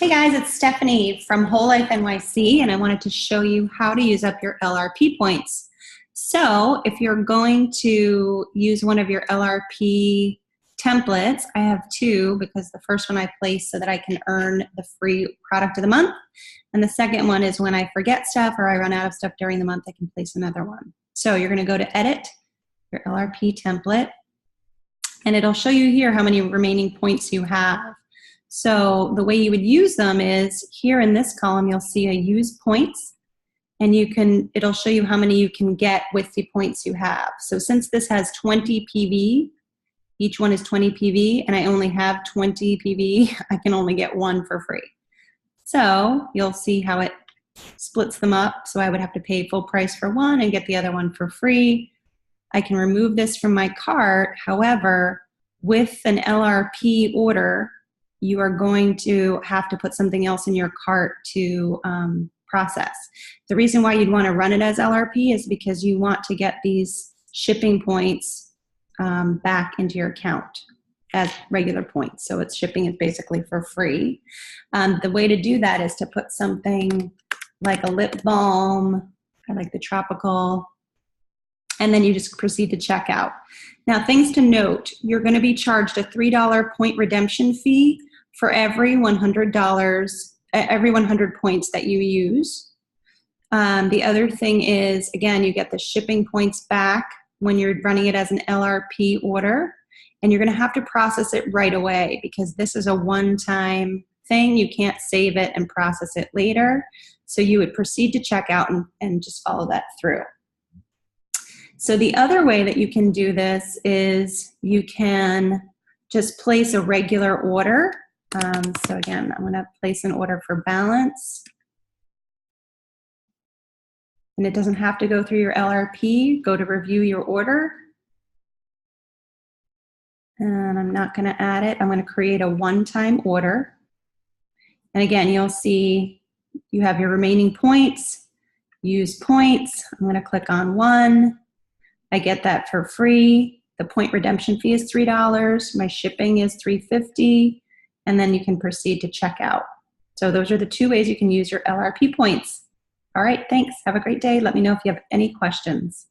Hey guys, it's Stephanie from Whole Life NYC, and I wanted to show you how to use up your LRP points. So if you're going to use one of your LRP templates, I have two because the first one I place so that I can earn the free product of the month. And the second one is when I forget stuff or I run out of stuff during the month, I can place another one. So you're going to go to Edit, your LRP template, and it'll show you here how many remaining points you have. So the way you would use them is here in this column, you'll see a use points, and it'll show you how many you can get with the points you have. So since this has 20 PV, each one is 20 PV, and I only have 20 PV, I can only get one for free. So you'll see how it splits them up. So I would have to pay full price for one and get the other one for free. I can remove this from my cart. However, with an LRP order, you are going to have to put something else in your cart to process. The reason why you'd want to run it as LRP is because you want to get these shipping points back into your account as regular points. So shipping is basically for free. The way to do that is to put something like a lip balm, I like the tropical, and then you just proceed to check out. Now, things to note, you're going to be charged a $3 point redemption fee for every $100, every 100 points that you use. The other thing is, again, you get the shipping points back when you're running it as an LRP order, and you're going to have to process it right away because this is a one-time thing. You can't save it and process it later. So you would proceed to check out and just follow that through. So the other way that you can do this is you can just place a regular order. So again, I'm going to place an order for balance. And it doesn't have to go through your LRP. Go to review your order. And I'm not going to add it. I'm going to create a one-time order. And again, you'll see you have your remaining points, use points. I'm going to click on one. I get that for free. The point redemption fee is $3. My shipping is $3.50. And then you can proceed to check out. So those are the two ways you can use your LRP points. All right, thanks. Have a great day. Let me know if you have any questions.